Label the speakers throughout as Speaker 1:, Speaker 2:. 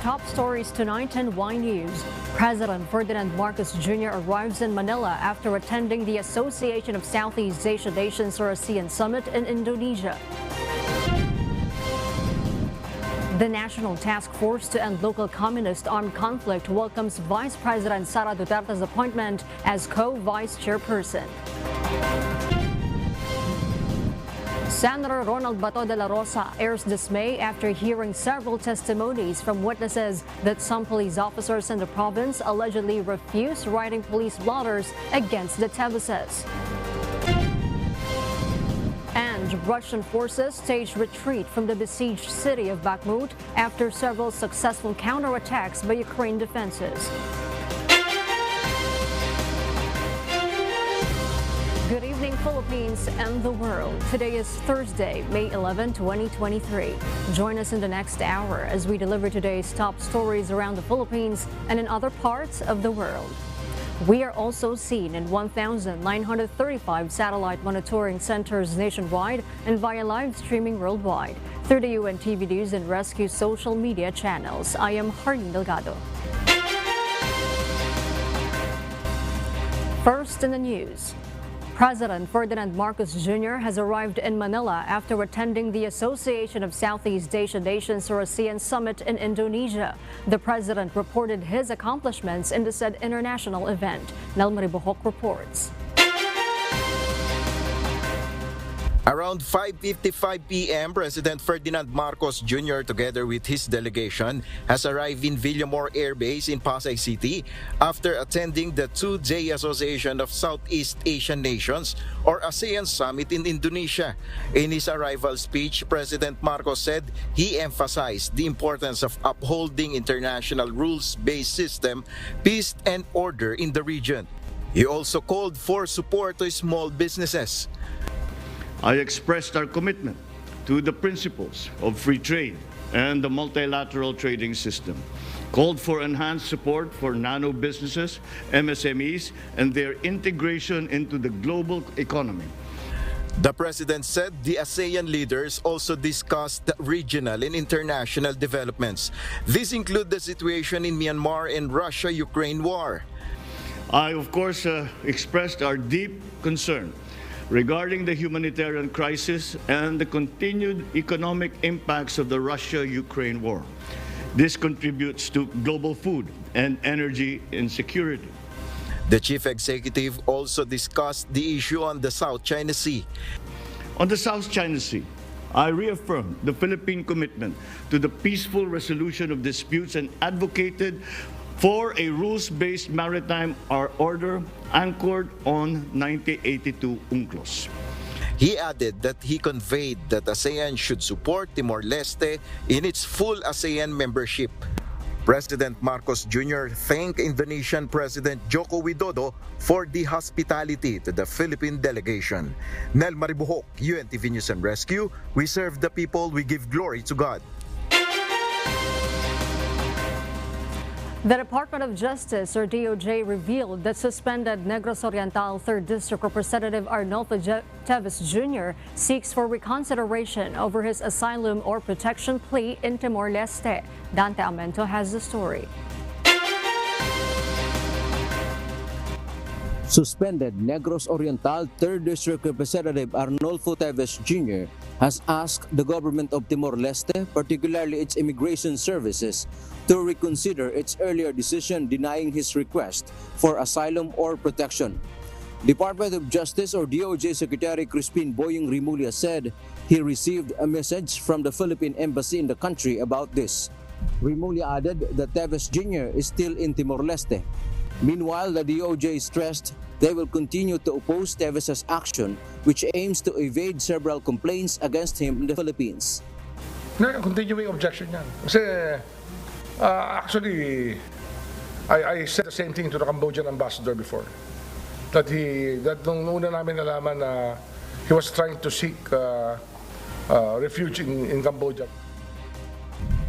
Speaker 1: top stories tonight in Y News. President Ferdinand Marcos Jr. arrives in Manila after attending the Association of Southeast Asian Nations or ASEAN Summit in Indonesia. The National Task Force to End Local Communist Armed Conflict welcomes Vice President Sarah Dutertes' appointment as co-vice chairperson. Senator Ronald Bato de la Rosa airs dismay after hearing several testimonies from witnesses that some police officers in the province allegedly refused writing police blotters against the Teveses. And Russian forces staged retreat from the besieged city of Bakhmut after several successful counterattacks by Ukraine defenses. Good evening, Philippines and the world. Today is Thursday, May 11, 2023. Join us in the next hour as we deliver today's top stories around the Philippines and in other parts of the world. We are also seen in 1,935 satellite monitoring centers nationwide and via live streaming worldwide through the UNTV News and Rescue social media channels. I am Harleen Delgado. First in the news. President Ferdinand Marcos Jr. has arrived in Manila after attending the Association of Southeast Asian Nations or ASEAN Summit in Indonesia. The president reported his accomplishments in the said international event. Nel Maribohok reports.
Speaker 2: Around 5:55 p.m., President Ferdinand Marcos Jr. together with his delegation has arrived in Villamor Air Base in Pasay City after attending the two-day Association of Southeast Asian Nations or ASEAN Summit in Indonesia. In his arrival speech, President Marcos said he emphasized the importance of upholding international rules-based system, peace and order in the region. He also called for support to small businesses.
Speaker 3: I expressed our commitment to the principles of free trade and the multilateral trading system, called for enhanced support for nano businesses, MSMEs, and their integration into the global economy.
Speaker 2: The president said the ASEAN leaders also discussed regional and international developments. These include the situation in Myanmar and Russia-Ukraine war.
Speaker 3: I, of course, expressed our deep concern regarding the humanitarian crisis and the continued economic impacts of the Russia-Ukraine war. This contributes to global food and energy insecurity.
Speaker 2: The chief executive also discussed the issue on the South China Sea.
Speaker 3: On the South China Sea, I reaffirmed the Philippine commitment to the peaceful resolution of disputes and advocated for a rules-based maritime order anchored on 1982 UNCLOS.
Speaker 2: He added that he conveyed that ASEAN should support Timor-Leste in its full ASEAN membership. President Marcos Jr. thanked Indonesian President Joko Widodo for the hospitality to the Philippine delegation. Nel Maribohok, UNTV News and Rescue. We serve the people, we give glory to God.
Speaker 1: The Department of Justice, or DOJ, revealed that suspended Negros Oriental 3rd District Representative Arnolfo Teves Jr. seeks for reconsideration over his asylum or protection plea in Timor-Leste. Dante Amento has the story.
Speaker 4: Suspended Negros Oriental 3rd District Representative Arnolfo Teves Jr. has asked the government of Timor-Leste, particularly its immigration services, to reconsider its earlier decision denying his request for asylum or protection. Department of Justice or DOJ Secretary Crispin Boyong Remulla said he received a message from the Philippine Embassy in the country about this. Remulla added that Teves Jr. is still in Timor-Leste. Meanwhile, the DOJ stressed they will continue to oppose Teves' action, which aims to evade several complaints against him in the Philippines.
Speaker 5: Continuing objection yan. Kasi actually, I said the same thing to the Cambodian ambassador before. That nung una namin nalaman na he was trying to seek refuge in Cambodia.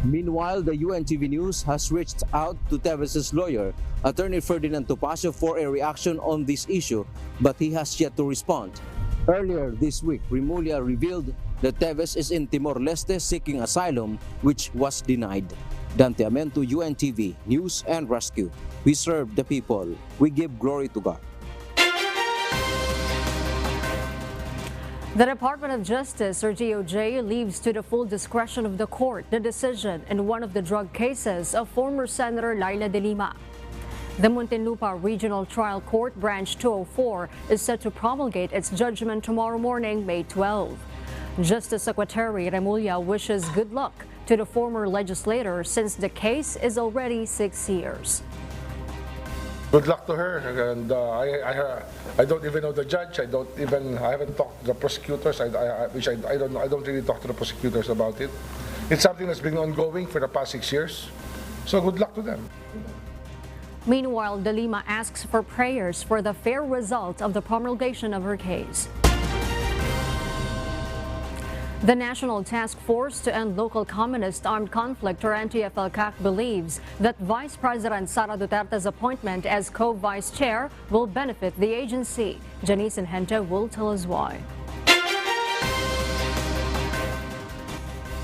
Speaker 4: Meanwhile, the UNTV News has reached out to Teves' lawyer, Attorney Ferdinand Topacio, for a reaction on this issue, but he has yet to respond. Earlier this week, Remulla revealed that Teves is in Timor-Leste seeking asylum, which was denied. Dante Amento, UNTV, News and Rescue. We serve the people. We give glory to God.
Speaker 1: The Department of Justice, or DOJ, leaves to the full discretion of the court the decision in one of the drug cases of former Senator Laila de Lima. The Muntinlupa Regional Trial Court Branch 204 is set to promulgate its judgment tomorrow morning, May 12. Justice Secretary Remulla wishes good luck to the former legislator since the case is already 6 years.
Speaker 5: Good luck to her, and I don't even know the judge. I haven't talked to the prosecutors. I don't know. I don't really talk to the prosecutors about it. It's something that's been ongoing for the past 6 years. So good luck to them.
Speaker 1: Meanwhile, de Lima asks for prayers for the fair result of the promulgation of her case. The National Task Force to End Local Communist Armed Conflict, or NTF-LCAC, believes that Vice President Sarah Dutertes' appointment as co-vice chair will benefit the agency. Janice Hente will tell us why.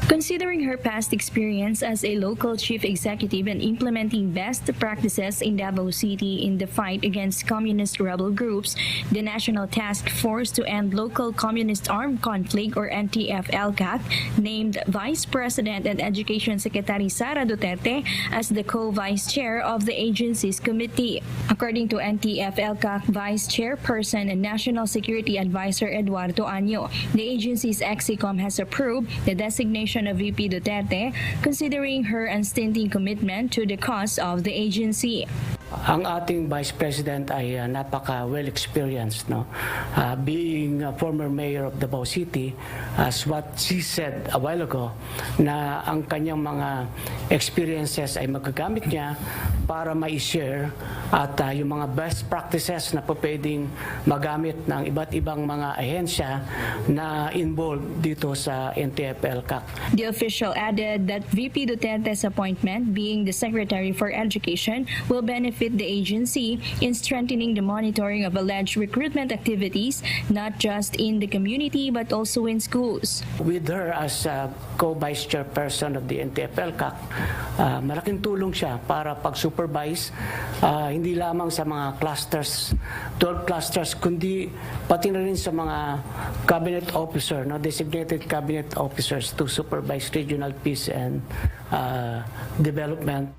Speaker 6: Considering her past experience as a local chief executive and implementing best practices in Davao City in the fight against communist rebel groups, the National Task Force to End Local Communist Armed Conflict, or NTF-LCAC, named Vice President and Education Secretary Sarah Dutertes as the co-vice chair of the agency's committee. According to NTF-LCAC Vice Chairperson and National Security Advisor Eduardo Año, the agency's EXICOM has approved the designation of VP Duterte, considering her unstinting commitment to the cause of the agency.
Speaker 7: Ang ating Vice President ay napaka well experienced, no? Being a former mayor of Davao City, as what she said a while ago, na ang kanyang mga experiences ay magagamit niya para ma-share at yung mga best practices na pwedeng magamit ng iba't ibang mga ahensya na involved dito sa NTF-LCAC.
Speaker 6: The official added that VP Duterte's appointment, being the Secretary for Education, will benefit the agency in strengthening the monitoring of alleged recruitment activities, not just in the community but also in schools.
Speaker 7: With her as co-vice chairperson of the NTF-LCAC, malaking tulong siya para pag-supervise hindi lamang sa mga clusters, 12 clusters, kundi pati na rin sa mga cabinet officer, no, designated cabinet officers to supervise regional peace and development.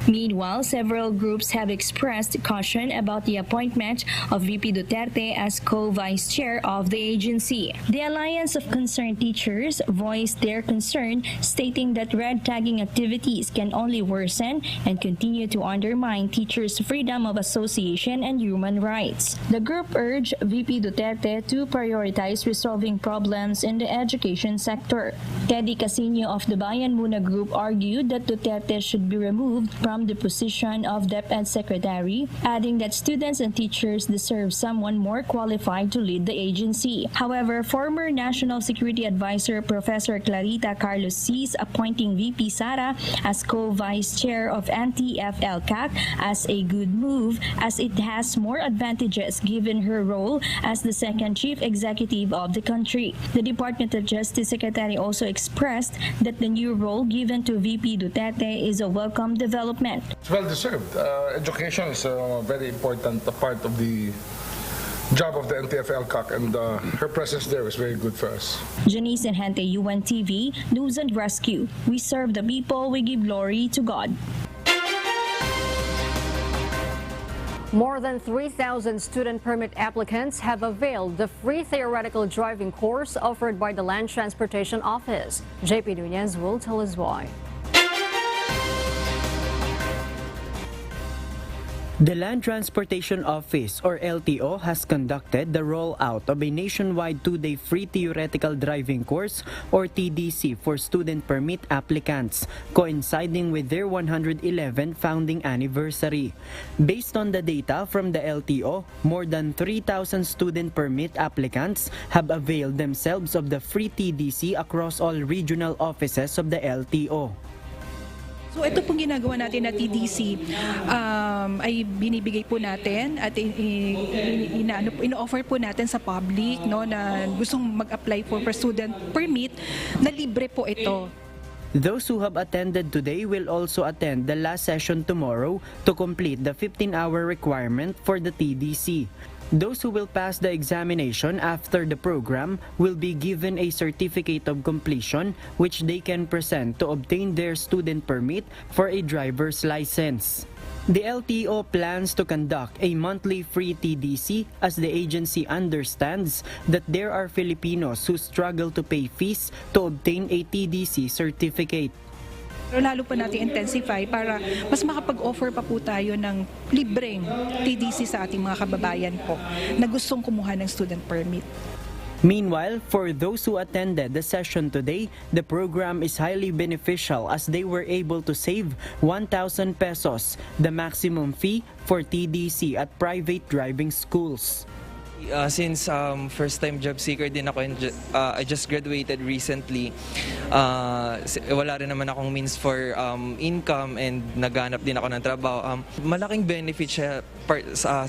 Speaker 6: Meanwhile, several groups have expressed caution about the appointment of VP Duterte as co-vice chair of the agency. The Alliance of Concerned Teachers voiced their concern, stating that red tagging activities can only worsen and continue to undermine teachers' freedom of association and human rights. The group urged VP Duterte to prioritize resolving problems in the education sector. Teddy Casino of the Bayan Muna Group argued that Duterte should be removed from the position of DepEd Secretary, adding that students and teachers deserve someone more qualified to lead the agency. However, former National Security Advisor Professor Clarita Carlos sees appointing VP Sara as co-vice chair of NTF-LCAC as a good move, as it has more advantages given her role as the second chief executive of the country. The Department of Justice Secretary also expressed that the new role given to VP Duterte is a welcome development.
Speaker 5: It's well deserved. Education is a very important part of the job of the NTF-LCAC, and her presence there is very good for us.
Speaker 6: Janice Hente, UNTV, News and Rescue. We serve the people, we give glory to God.
Speaker 1: More than 3,000 student permit applicants have availed the free theoretical driving course offered by the Land Transportation Office. JP Nunez will tell us why.
Speaker 8: The Land Transportation Office, or LTO, has conducted the rollout of a nationwide 2-day free theoretical driving course, or TDC, for student permit applicants, coinciding with their 111th founding anniversary. Based on the data from the LTO, more than 3,000 student permit applicants have availed themselves of the free TDC across all regional offices of the LTO.
Speaker 9: So ito pong ginagawa natin na TDC ay binibigay po natin at ino-offer po natin sa public, no, na gustong mag-apply for student permit, na libre po ito.
Speaker 8: Those who have attended today will also attend the last session tomorrow to complete the 15-hour requirement for the TDC. Those who will pass the examination after the program will be given a certificate of completion which they can present to obtain their student permit for a driver's license. The LTO plans to conduct a monthly free TDC as the agency understands that there are Filipinos who struggle to pay fees to obtain a TDC certificate.
Speaker 9: Pero lalo pa natin intensify para mas makapag-offer pa po tayo ng libreng TDC sa ating mga kababayan po na gustong kumuha ng student permit.
Speaker 8: Meanwhile, for those who attended the session today, the program is highly beneficial as they were able to save 1,000 pesos, the maximum fee for TDC at private driving schools.
Speaker 10: Since first-time job seeker din ako and I just graduated recently, wala rin naman akong means for income and naghanap din ako ng trabaho. Malaking benefit siya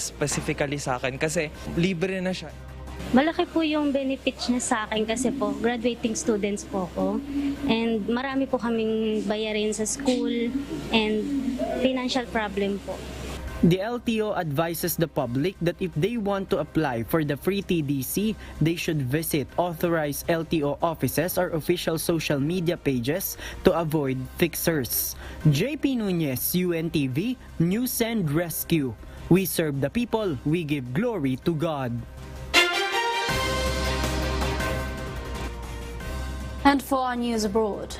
Speaker 10: specifically sa akin kasi libre na siya.
Speaker 11: Malaki po yung benefits niya sa akin kasi po graduating students po ako and marami po kaming bayarin sa school and financial problem po.
Speaker 8: The LTO advises the public that if they want to apply for the free TDC, they should visit authorized LTO offices or official social media pages to avoid fixers. JP Nunez, UNTV, News and Rescue. We serve the people, we give glory to God.
Speaker 12: And for our news abroad.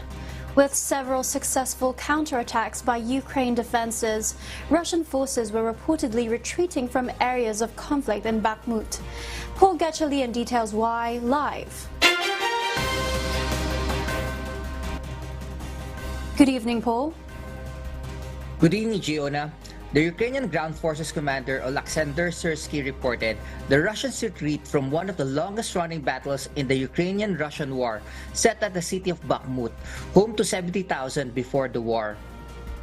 Speaker 12: With several successful counterattacks by Ukraine defenses, Russian forces were reportedly retreating from areas of conflict in Bakhmut. Paul Getchalian details why live. Good evening, Paul.
Speaker 13: Good evening, Giona. The Ukrainian Ground Forces Commander Oleksandr Syrsky reported the Russians retreat from one of the longest-running battles in the Ukrainian-Russian war, set at the city of Bakhmut, home to 70,000 before the war.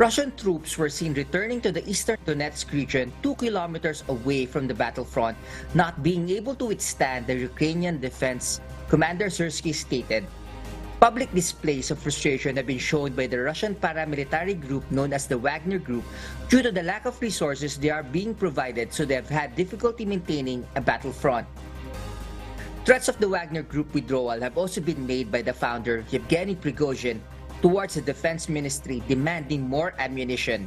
Speaker 13: Russian troops were seen returning to the eastern Donetsk region 2 kilometers away from the battlefront, not being able to withstand the Ukrainian defense, Commander Syrsky stated. Public displays of frustration have been shown by the Russian paramilitary group known as the Wagner Group due to the lack of resources they are being provided, so they have had difficulty maintaining a battlefront. Threats of the Wagner Group withdrawal have also been made by the founder, Yevgeny Prigozhin, towards the Defense Ministry demanding more ammunition.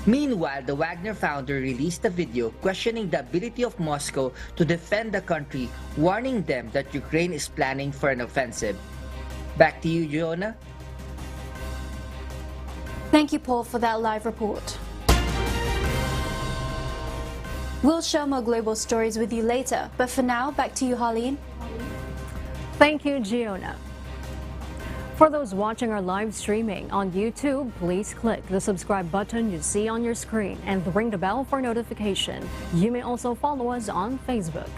Speaker 13: Meanwhile, the Wagner founder released a video questioning the ability of Moscow to defend the country, warning them that Ukraine is planning for an offensive. Back to you, Jonah.
Speaker 12: Thank you, Paul, for that live report. We'll share more global stories with you later, but for now, back to you, Harleen.
Speaker 1: Thank you, Giona. For those watching our live streaming on YouTube, please click the subscribe button you see on your screen and ring the bell for notification. You may also follow us on Facebook.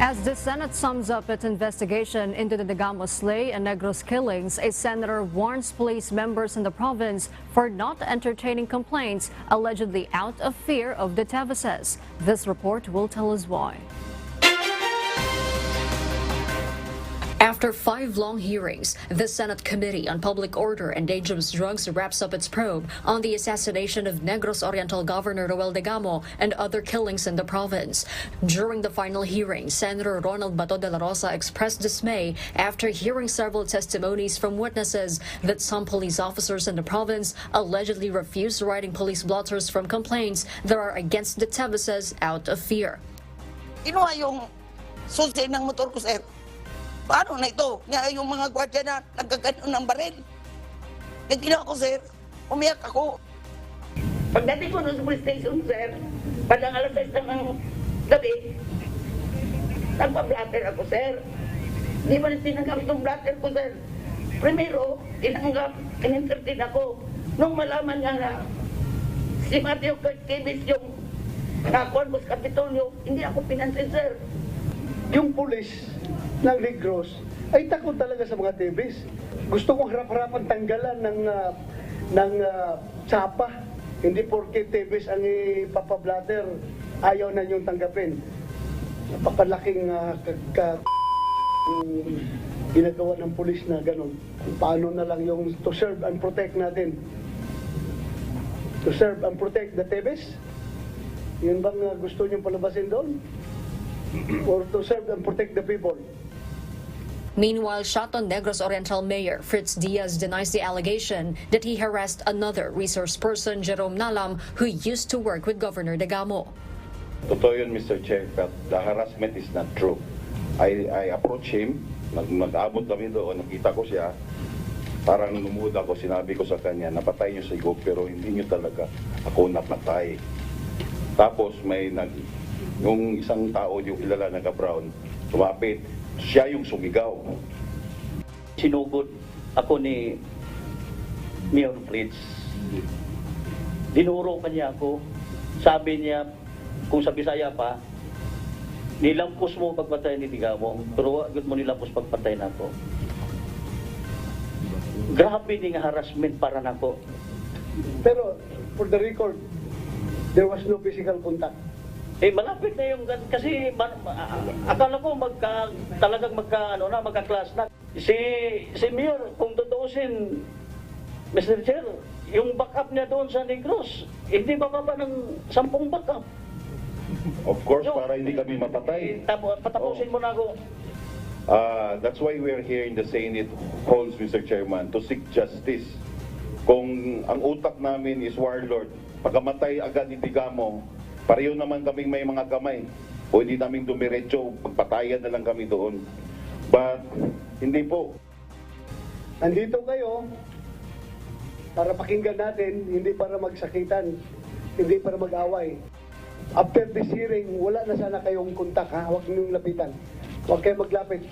Speaker 1: As the Senate sums up its investigation into the Negros and Negros killings, a senator warns police members in the province for not entertaining complaints allegedly out of fear of the Teveses. This report will tell us why.
Speaker 14: After 5 long hearings, the Senate Committee on Public Order and Dangerous Drugs wraps up its probe on the assassination of Negros Oriental Governor Roel Degamo and other killings in the province. During the final hearing, Senator Ronald Bato de la Rosa expressed dismay after hearing several testimonies from witnesses that some police officers in the province allegedly refused writing police blotters from complaints that are against the Teveses out of fear.
Speaker 15: Kinuha yung susi ng motor ko, sir. Paano na ito? Yung mga gwardiya na nagkaganon ng baril. Yung ginawa ko, sir, umiyak ako. Pagdating ko sa police station, sir, padang alas 6 ng gabi, nagpa-blatter ako, sir. Di ba tinanggap itong blatter ko, sir? Primero, tinanggap, in-entertain ako. Nung malaman niya na si Matthew Teves yung nakakuan ko sa Kapitolyo, hindi ako pinansin, sir.
Speaker 16: Yung pulis ng Negros ay takot talaga sa mga Teves. Gusto kong harap-harapan tanggalan ng tsapa. Hindi porke Teves ang ipapablatter, ayaw na niyong tanggapin. Napakalaking ginagawa ng pulis na ganun. Paano na lang yung to serve and protect natin? To serve and protect the Teves? Yun bang gusto niyong palabasin doon? Or to serve and protect the people?
Speaker 14: Meanwhile, Shaton Negros Oriental Mayor Fritz Diaz denies the allegation that he harassed another resource person, Jerome Nalam, who used to work with Governor Degamo.
Speaker 17: Totoo yun, Mr. Chair, but the harassment is not true. I approached him, mag-abot kami doon, nakita ko siya, parang lumuda ako, sinabi ko sa kanya, napatay niyo si Gov, pero hindi niyo talaga ako napatay. Tapos yung isang tao, yung kilala na ka-brown, tumapit, siya yung sumigaw.
Speaker 18: Sinugod ako ni Mayor Fritz. Dinuro kanya ako. Sabi niya, kung sa Bisaya pa, nilampos mo pagpatay ni Digamo, pero wag mo nilampos pagpatay na ako. Grabe ding harassment para nako.
Speaker 16: Pero, for the record, there was no physical contact.
Speaker 18: Malapit na yung, kasi akala ko talagang magka-class na. Si Mayor, kung tutuusin, Mr. Chair, yung backup niya doon sa Negros, hindi bababa ng 10 backup.
Speaker 17: Of course, para hindi kami mapatay.
Speaker 18: Patapusin mo na ako.
Speaker 17: That's why we're here in the Senate halls, Mr. Chairman, to seek justice. Kung ang utak namin is warlord, pagkamatay agad ni Digamo, pareho naman kaming may mga kamay. O hindi namin dumiretso, pagpatayan na lang kami doon. But, hindi po.
Speaker 16: Nandito kayo para pakinggan natin, hindi para magsakitan, hindi para mag-away. After this hearing, wala na sana kayong kontak, ha? Huwag niyong lapitan. Huwag kayo maglapit.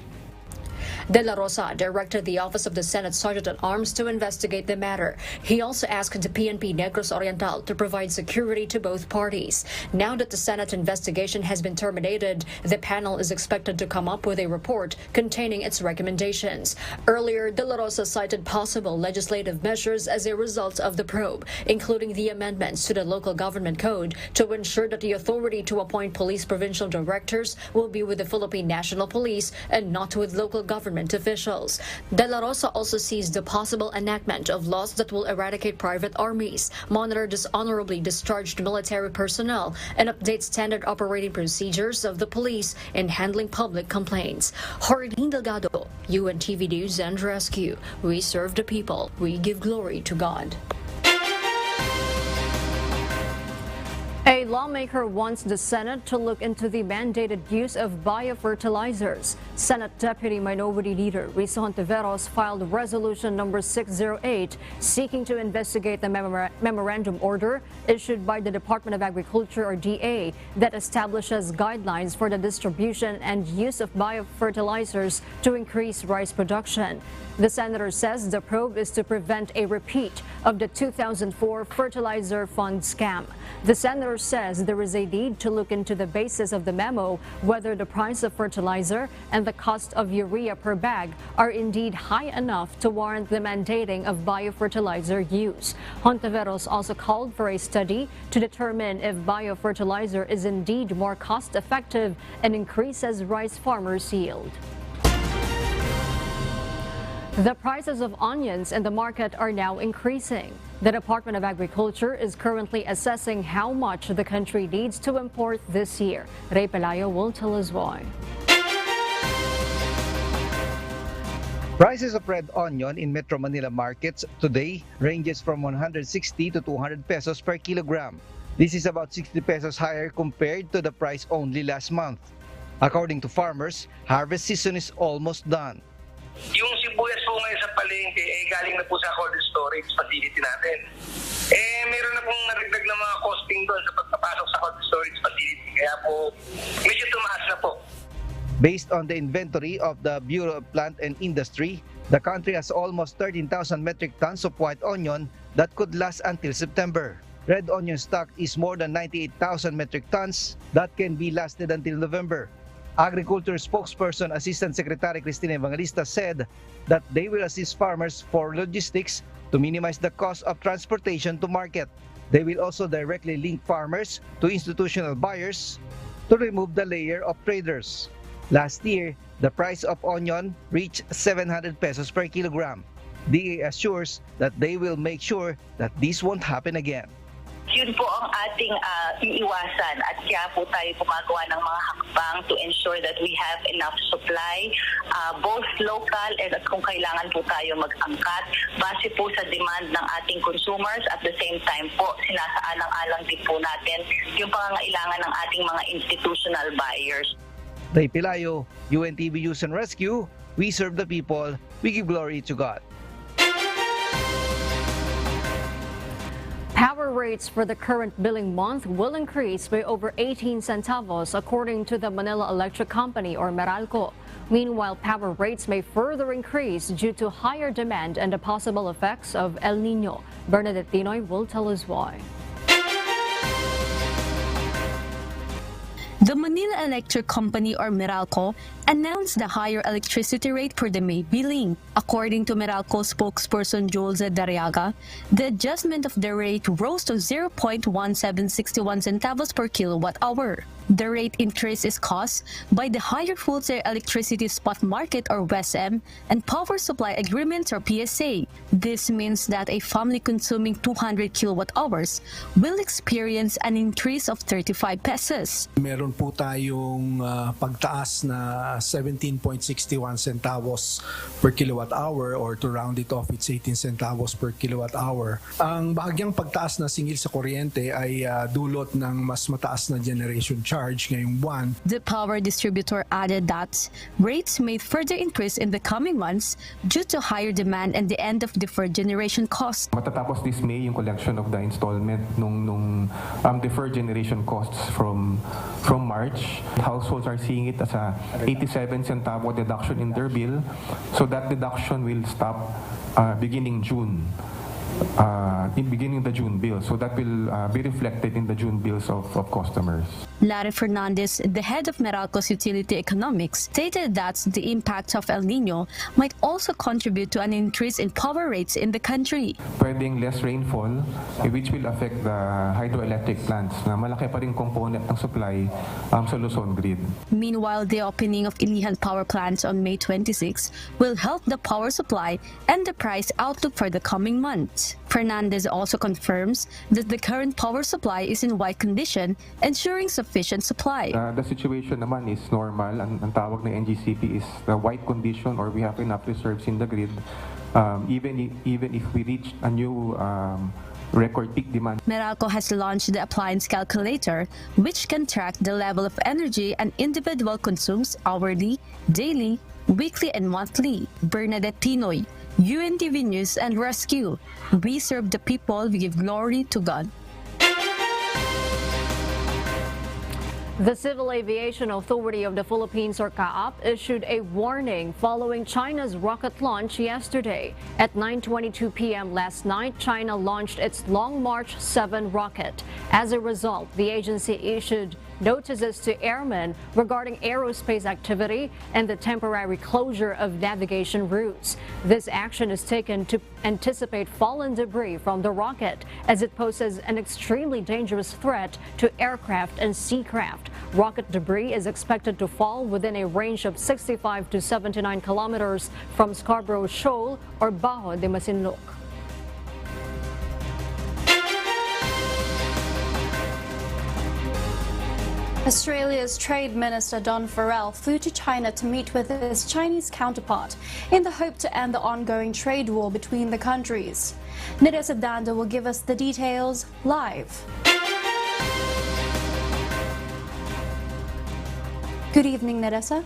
Speaker 14: De La Rosa directed the Office of the Senate Sergeant-at-Arms to investigate the matter. He also asked the PNP Negros Oriental to provide security to both parties. Now that the Senate investigation has been terminated, the panel is expected to come up with a report containing its recommendations. Earlier, De La Rosa cited possible legislative measures as a result of the probe, including the amendments to the local government code to ensure that the authority to appoint police provincial directors will be with the Philippine National Police and not with local government officials. De La Rosa also sees the possible enactment of laws that will eradicate private armies, monitor dishonorably discharged military personnel, and update standard operating procedures of the police in handling public complaints. Horadine Delgado, UNTV News and Rescue. We serve the people. We give glory to God.
Speaker 1: A lawmaker wants the Senate to look into the mandated use of biofertilizers. Senate Deputy Minority Leader Risa Hontiveros filed Resolution number 608 seeking to investigate the memorandum order issued by the Department of Agriculture or DA that establishes guidelines for the distribution and use of biofertilizers to increase rice production. The senator says the probe is to prevent a repeat of the 2004 fertilizer fund scam. The senator says there is a need to look into the basis of the memo, whether the price of fertilizer and the cost of urea per bag are indeed high enough to warrant the mandating of biofertilizer use. Hontiveros also called for a study to determine if biofertilizer is indeed more cost-effective and increases rice farmers' yield. The prices of onions in the market are now increasing. The Department of Agriculture is currently assessing how much the country needs to import this year. Ray Pelayo will tell us why.
Speaker 19: Prices of red onion in Metro Manila markets today ranges from 160 to 200 pesos per kilogram. This is about 60 pesos higher compared to the price only last month. According to farmers, harvest season is almost done.
Speaker 20: Yung sibuyas po ngayon sa palengke, galing na po sa cold storage facility natin. Meron na pong narigdag na mga costing doon sa pagpapasok sa cold storage facility. Kaya po, medyo tumaas na po.
Speaker 19: Based on the inventory of the Bureau of Plant and Industry, the country has almost 13,000 metric tons of white onion that could last until September. Red onion stock is more than 98,000 metric tons that can be lasted until November. Agriculture spokesperson Assistant Secretary Cristina Evangelista said that they will assist farmers for logistics to minimize the cost of transportation to market. They will also directly link farmers to institutional buyers to remove the layer of traders. Last year, the price of onion reached 700 pesos per kilogram. DA assures that they will make sure that this won't happen again.
Speaker 21: Yun po ang ating iiwasan at kaya po tayo gumagawa ng mga hakbang to ensure that we have enough supply, both local and at kung kailangan po tayo mag-angkat base po sa demand ng ating consumers. At the same time po, sinasaalang-alang din po natin yung pangangailangan ng ating mga institutional buyers.
Speaker 19: Ray Pilayo, UNTV News and Rescue, we serve the people, we give glory to God.
Speaker 1: Power rates for the current billing month will increase by over 18 centavos according to the Manila Electric Company or Meralco. Meanwhile, power rates may further increase due to higher demand and the possible effects of El Nino. Bernadette Tinoy will tell us why.
Speaker 6: The Manila Electric Company or Meralco announced the higher electricity rate for the May billing. According to Meralco spokesperson Jules Dariaga, the adjustment of the rate rose to 0.1761 centavos per kilowatt hour. The rate increase is caused by the higher wholesale electricity spot market or WESM and power supply agreements or PSA. This means that a family consuming 200 kilowatt hours will experience an increase of 35 pesos.
Speaker 22: Meron po tayong pagtaas na 17.61 centavos per kilowatt hour, or to round it off, it's 18 centavos per kilowatt hour. Ang bahagyang pagtaas na singil sa kuryente ay dulot ng mas mataas na generation charge ngayong buwan.
Speaker 6: The power distributor added that rates may further increase in the coming months due to higher demand and the end of deferred generation costs.
Speaker 23: Matatapos this May yung collection of the installment nung deferred generation costs from March. Households are seeing it as a 87 centavo deduction in their bill. So that deduction will stop beginning June. Beginning the June bill. So that will be reflected in the June bills of customers.
Speaker 6: Larry Fernandez, the head of Meralco's utility economics, stated that the impact of El Nino might also contribute to an increase in power rates in the country.
Speaker 23: Pwedeng less rainfall, which will affect the hydroelectric plants na malaki pa rin component ng supply sa Luzon grid.
Speaker 6: Meanwhile, the opening of Ilihan power plants on May 26 will help the power supply and the price outlook for the coming months. Fernandez also confirms that the current power supply is in white condition, ensuring sufficient supply.
Speaker 23: The situation naman is normal. Ang tawag na NGCP is the white condition, or we have enough reserves in the grid. Even if we reach a new record peak demand.
Speaker 6: Meralco has launched the appliance calculator, which can track the level of energy an individual consumes hourly, daily, weekly, and monthly. Bernadette Tinoy, UNTV News and Rescue. We serve the people, we give glory to God.
Speaker 1: The Civil Aviation Authority of the Philippines, or CAAP, issued a warning following China's rocket launch yesterday. At 9:22 p.m. last night, China launched its Long March 7 rocket. As a result, the agency issued notices to airmen regarding aerospace activity and the temporary closure of navigation routes. This action is taken to anticipate fallen debris from the rocket, as it poses an extremely dangerous threat to aircraft and seacraft. Rocket debris is expected to fall within a range of 65 to 79 kilometers from Scarborough Shoal or Bajo de Masinloc.
Speaker 12: Australia's Trade Minister Don Farrell flew to China to meet with his Chinese counterpart in the hope to end the ongoing trade war between the countries. Neressa Danda will give us the details live. Good evening, Neressa.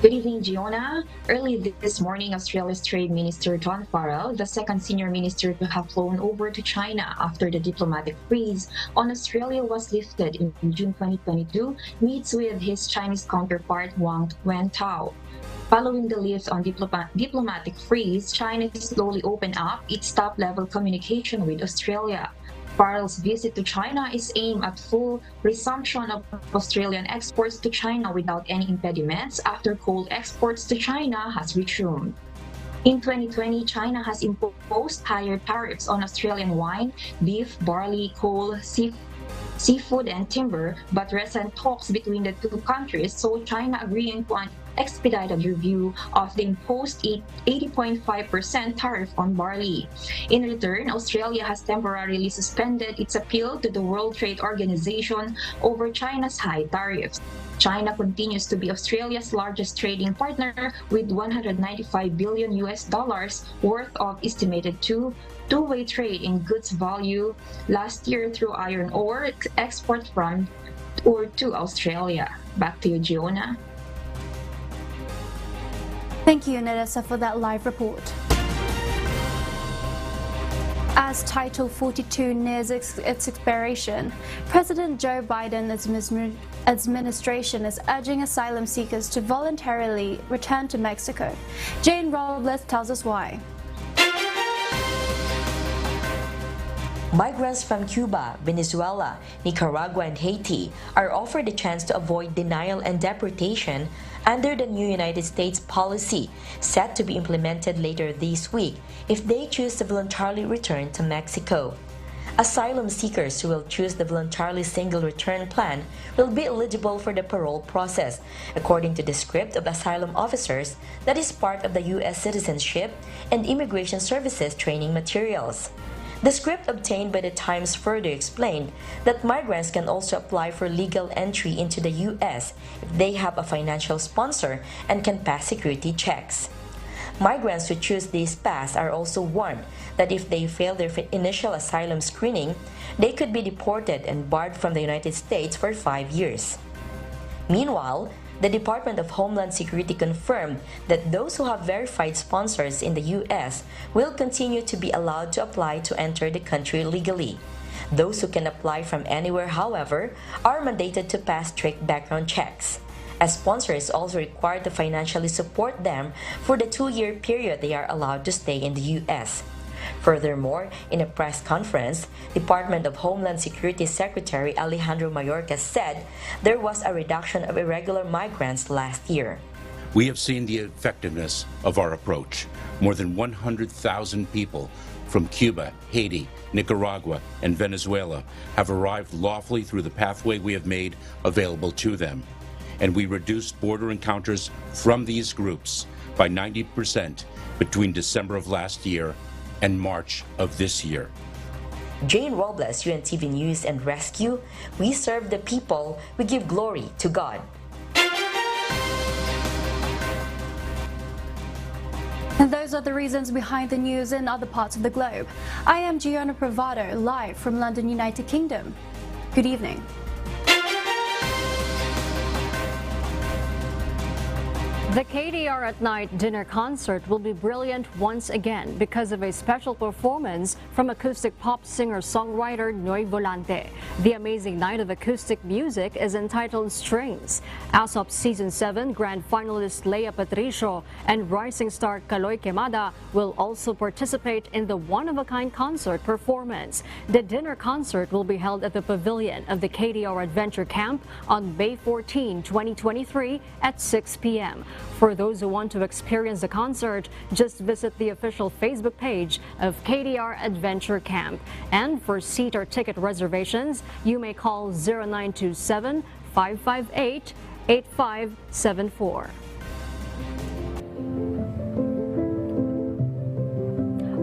Speaker 24: Good evening, Giona. Early this morning, Australia's Trade Minister Don Farrell, the second senior minister to have flown over to China after the diplomatic freeze on Australia was lifted in June 2022, meets with his Chinese counterpart Wang Wentao. Following the lift on diplomatic freeze, China slowly opened up its top-level communication with Australia. Farrell's visit to China is aimed at full resumption of Australian exports to China without any impediments after coal exports to China has resumed. In 2020, China has imposed higher tariffs on Australian wine, beef, barley, coal, seafood, seafood, and timber, but recent talks between the two countries saw China agreeing to an expedited review of the imposed 80.5% tariff on barley. In return, Australia has temporarily suspended its appeal to the World Trade Organization over China's high tariffs. China continues to be Australia's largest trading partner with $195 billion worth of estimated two-way trade in goods value last year through iron ore export from or to Australia. Back to you, Giona.
Speaker 12: Thank you, Nerissa, for that live report. As Title 42 nears its expiration, President Joe Biden's administration is urging asylum seekers to voluntarily return to Mexico. Jane Robles tells us why.
Speaker 2: Migrants from Cuba, Venezuela, Nicaragua, and Haiti are offered the chance to avoid denial and deportation under the new United States policy set to be implemented later this week if they choose to voluntarily return to Mexico. Asylum seekers who will choose the voluntarily single return plan will be eligible for the parole process, according to the script of asylum officers that is part of the U.S. Citizenship and Immigration Services training materials. The script obtained by the Times further explained that migrants can also apply for legal entry into the U.S. if they have a financial sponsor and can pass security checks. Migrants who choose this path are also warned that if they fail their initial asylum screening, they could be deported and barred from the United States for 5 years. Meanwhile, the Department of Homeland Security confirmed that those who have verified sponsors in the U.S. will continue to be allowed to apply to enter the country legally. Those who can apply from anywhere, however, are mandated to pass strict background checks, as sponsors also required to financially support them for the 2-year period they are allowed to stay in the U.S. Furthermore, in a press conference, Department of Homeland Security Secretary Alejandro Mayorkas said there was a reduction of irregular migrants last year.
Speaker 3: We have seen the effectiveness of our approach. More than 100,000 people from Cuba, Haiti, Nicaragua, and Venezuela have arrived lawfully through the pathway we have made available to them. And we reduced border encounters from these groups by 90% between December of last year and March of this year.
Speaker 2: Jane Robles, UNTV News and Rescue. We serve the people. We give glory to God.
Speaker 12: And those are the reasons behind the news in other parts of the globe. I am Gianna Pravado, live from London, United Kingdom. Good evening.
Speaker 1: The KDR at Night dinner concert will be brilliant once again because of a special performance from acoustic pop singer-songwriter Noy Volante. The amazing night of acoustic music is entitled Strings. ASOP Season 7 grand finalist Leia Patricio and rising star Kaloy Quemada will also participate in the one-of-a-kind concert performance. The dinner concert will be held at the pavilion of the KDR Adventure Camp on May 14, 2023 at 6 p.m. For those who want to experience the concert, just visit the official Facebook page of KDR Adventure Camp. And for seat or ticket reservations, you may call 0927-558-8574.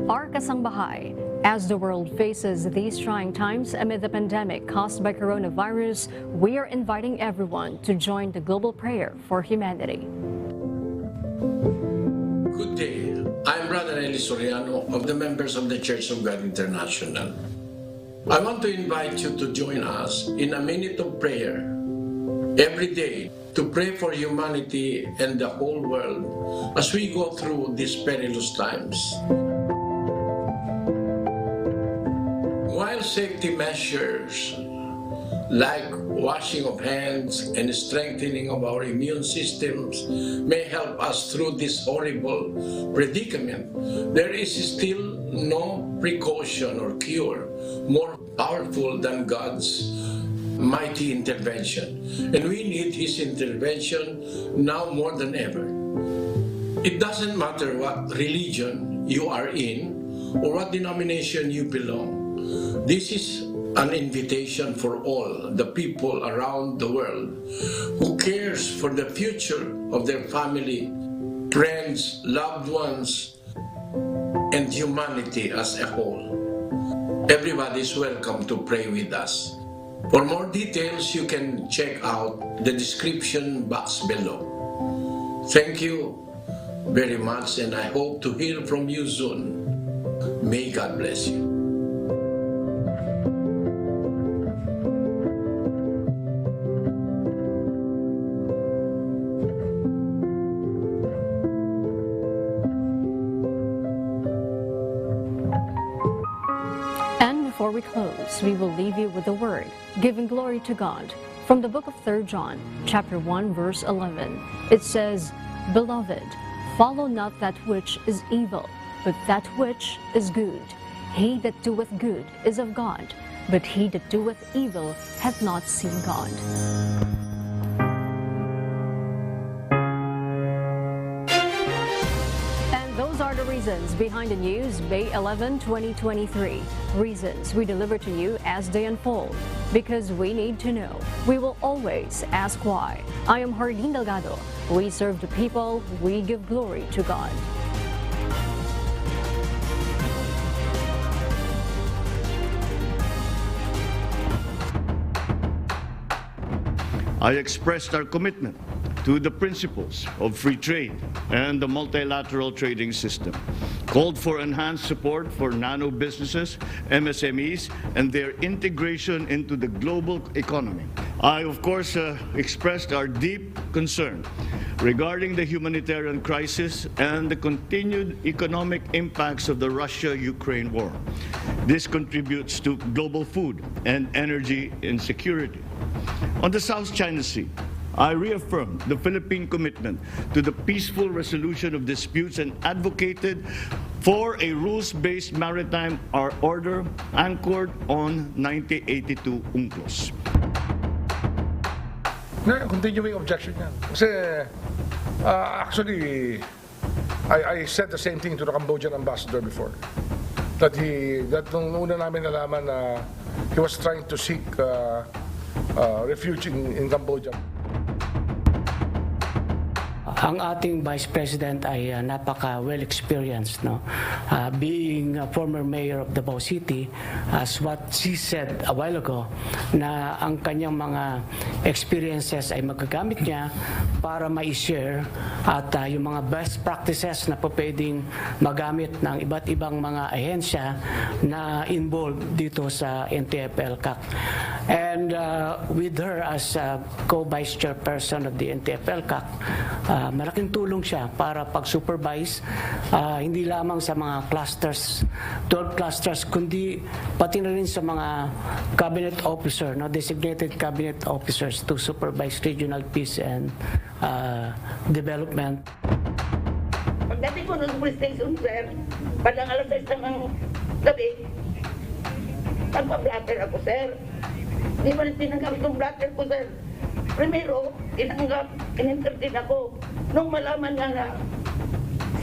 Speaker 1: Our Kasangbahay. As the world faces these trying times amid the pandemic caused by coronavirus, we are inviting everyone to join the global prayer for humanity.
Speaker 4: Good day. I'm Brother Eli Soriano of the members of the Church of God International. I want to invite you to join us in a minute of prayer every day to pray for humanity and the whole world as we go through these perilous times. While safety measures like washing of hands and strengthening of our immune systems may help us through this horrible predicament, there is still no precaution or cure more powerful than God's mighty intervention. And we need His intervention now more than ever. It doesn't matter what religion you are in or what denomination you belong. This is an invitation for all the people around the world who cares for the future of their family, friends, loved ones, and humanity as a whole. Everybody is welcome to pray with us. For more details, you can check out the description box below. Thank you very much, and I hope to hear from you soon. May God bless you.
Speaker 1: Before we close, we will leave you with a word, giving glory to God. From the book of 3 John, chapter 1, verse 11, it says, Beloved, follow not that which is evil, but that which is good. He that doeth good is of God, but he that doeth evil hath not seen God. Reasons behind the news, May 11, 2023. Reasons we deliver to you as they unfold. Because we need to know. We will always ask why. I am Hardin Delgado. We serve the people. We give glory to God.
Speaker 5: I expressed our commitment to the principles of free trade and the multilateral trading system, called for enhanced support for nano businesses, MSMEs, and their integration into the global economy. I, of course, expressed our deep concern regarding the humanitarian crisis and the continued economic impacts of the Russia-Ukraine war. This contributes to global food and energy insecurity. On the South China Sea, I reaffirmed the Philippine commitment to the peaceful resolution of disputes and advocated for a rules-based maritime order anchored on 1982 UNCLOS.
Speaker 7: Continuing objection yan. Kasi actually, I said the same thing to the Cambodian ambassador before. That nung una namin nalaman na he was trying to seek refuge in Cambodia.
Speaker 9: Ang ating Vice President ay napaka well experienced, no? Being a former mayor of Davao City, as what she said a while ago, na ang kanyang mga experiences ay magagamit niya para ma-share at yung mga best practices na pwedeng magamit ng iba't ibang mga ahensya na involved dito sa NTF-ELCAC. And with her as co-vice chairperson of the NTF-ELCAC, malaking tulong siya para pag-supervise hindi lamang sa mga clusters, 12 clusters, kundi pati na rin sa mga cabinet officer, no, designated cabinet officers to supervise regional peace and development.
Speaker 15: Pagdating ko ng police station, sir, padang alas 6 ng gabi, nagpa-blatter ako, sir. Di ba rin tinanggap yung blatter ko, sir? Primero, in-entertain ako. Nung malaman nga na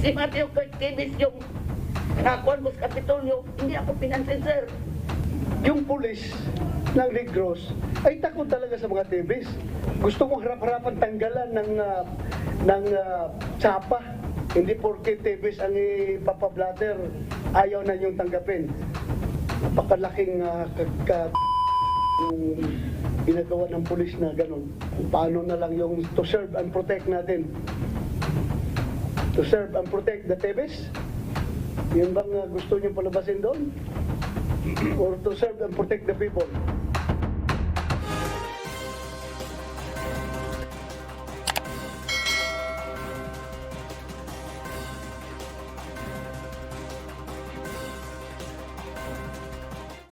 Speaker 15: si Matthew Teves yung nakakuan mo sa Kapitolyo, hindi ako pinansin, sir.
Speaker 16: Yung pulis ng Negros ay takot talaga sa mga Teves. Gusto kong harap-harapan tanggalan ng tsapa. Hindi porke Teves ang ipapablatter, ayaw na niyong tanggapin. Napakalaking yung ginagawa ng pulis na gano'n. Paano na lang yung to serve and protect natin? To serve and protect the Teves? Yun bang gusto niyo palabasin doon? Or to serve and protect the people?